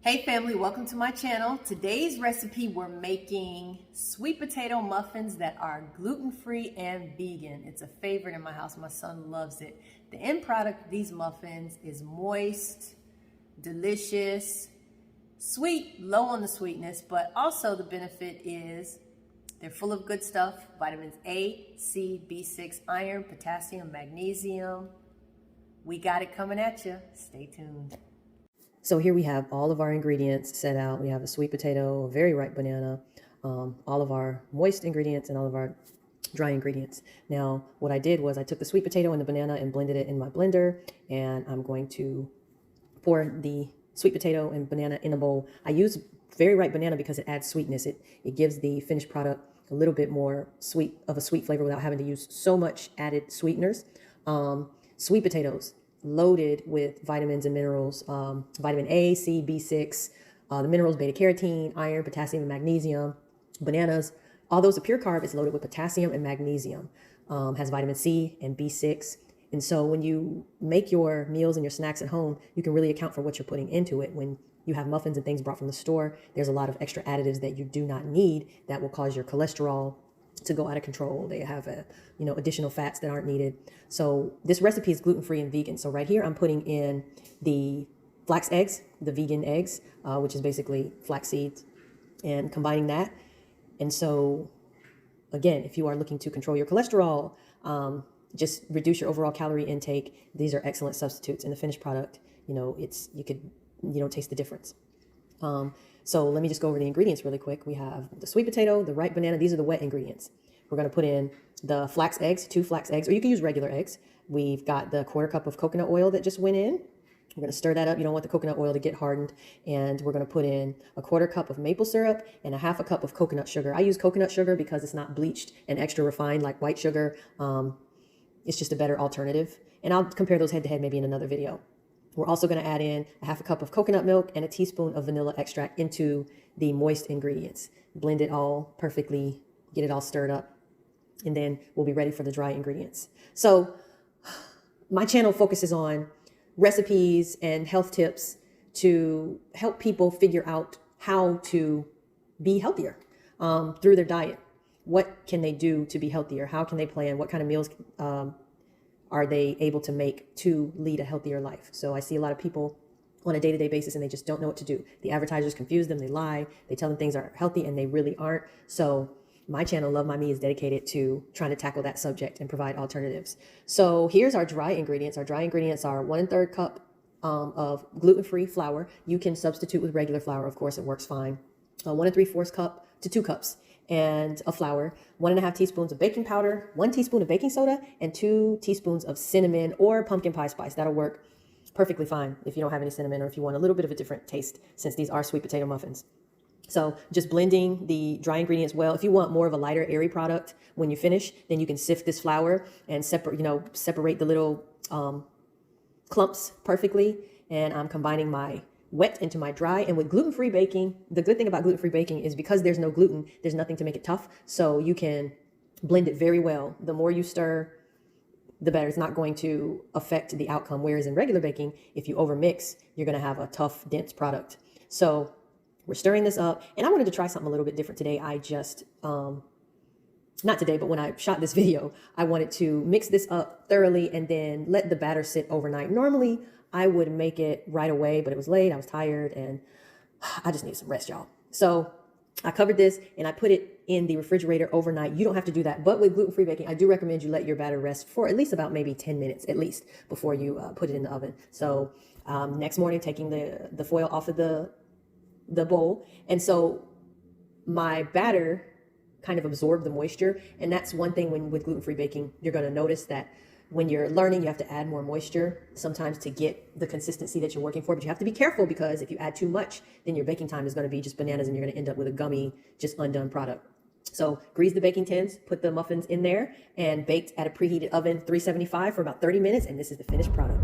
Hey family, welcome to my channel. Today's recipe, we're making sweet potato muffins that are gluten-free and vegan. It's a favorite in my house. My son loves it. The end product of these muffins is moist, delicious, sweet, low on the sweetness, but also the benefit is they're full of good stuff: vitamins A, C, B6, iron, potassium, magnesium. We got it coming at you. Stay tuned. So here we have all of our ingredients set out. We have a sweet potato, a very ripe banana, all of our moist ingredients and all of our dry ingredients. Now, what I did was I took the sweet potato and the banana and blended it in my blender, and I'm going to pour the sweet potato and banana in a bowl. I use very ripe banana because it adds sweetness. It gives the finished product a little bit more sweet flavor without having to use so much added sweeteners. Sweet potatoes, loaded with vitamins and minerals, vitamin A, C, B6, the minerals beta carotene, iron, potassium, and magnesium. Bananas, although it's a pure carb, it's loaded with potassium and magnesium, has vitamin C and B6. And so when you make your meals and your snacks at home, you can really account for what you're putting into it. When you have muffins and things brought from the store, there's a lot of extra additives that you do not need that will cause your cholesterol to go out of control. They have additional fats that aren't needed. So this recipe is gluten-free and vegan. So right here, I'm putting in the flax eggs, the vegan eggs, which is basically flax seeds, and combining that. And so again, if you are looking to control your cholesterol, just reduce your overall calorie intake. These are excellent substitutes in the finished product. You don't taste the difference. So let me just go over the ingredients really quick. We have the sweet potato, the ripe banana. These are the wet ingredients. We're going to put in the flax eggs, 2 flax eggs, or you can use regular eggs. We've got the 1/4 cup of coconut oil that just went in. We're going to stir that up. You don't want the coconut oil to get hardened. And we're going to put in a 1/4 cup of maple syrup and a 1/2 cup of coconut sugar. I use coconut sugar because it's not bleached and extra refined like white sugar. It's just a better alternative. And I'll compare those head to head maybe in another video. We're also going to add in a 1/2 cup of coconut milk and a teaspoon of vanilla extract into the moist ingredients. Blend it all perfectly, get it all stirred up, and then we'll be ready for the dry ingredients. So my channel focuses on recipes and health tips to help people figure out how to be healthier through their diet. What can they do to be healthier? How can they plan? What kind of meals are they able to make to lead a healthier life? So I see a lot of people on a day-to-day basis and they just don't know what to do. The advertisers confuse them, they lie, they tell them things are healthy and they really aren't. So my channel, Love My Me, is dedicated to trying to tackle that subject and provide alternatives. So here's our dry ingredients. Our dry ingredients are 1 1/3 cup of gluten-free flour. You can substitute with regular flour, of course, it works fine. 1 3/4 cup to 2 cups. And of flour, 1 1/2 teaspoons of baking powder, 1 teaspoon of baking soda, and 2 teaspoons of cinnamon or pumpkin pie spice. That'll work perfectly fine if you don't have any cinnamon or if you want a little bit of a different taste, since these are sweet potato muffins. So just blending the dry ingredients well. If you want more of a lighter, airy product when you finish, then you can sift this flour and separate the little clumps perfectly. And I'm combining my wet into my dry. And with gluten-free baking, the good thing about gluten-free baking is because there's no gluten, there's nothing to make it tough. So you can blend it very well. The more you stir, the better. It's not going to affect the outcome. Whereas in regular baking, if you overmix, you're going to have a tough, dense product. So we're stirring this up. And I wanted to try something a little bit different today. I just, not today, but when I shot this video, I wanted to mix this up thoroughly and then let the batter sit overnight. Normally, I would make it right away, but it was late, I was tired, and I just need some rest, y'all. So I covered this and I put it in the refrigerator overnight. You don't have to do that, but with gluten-free baking, I do recommend you let your batter rest for at least about maybe 10 minutes at least before you put it in the oven. So next morning, taking the foil off of the bowl. And so my batter kind of absorbed the moisture. And that's one thing with gluten-free baking, you're going to notice that when you're learning, you have to add more moisture sometimes to get the consistency that you're working for. But you have to be careful because if you add too much, then your baking time is going to be just bananas and you're going to end up with a gummy, just undone product. So grease the baking tins, put the muffins in there, and baked at a preheated oven, 375 for about 30 minutes. And this is the finished product.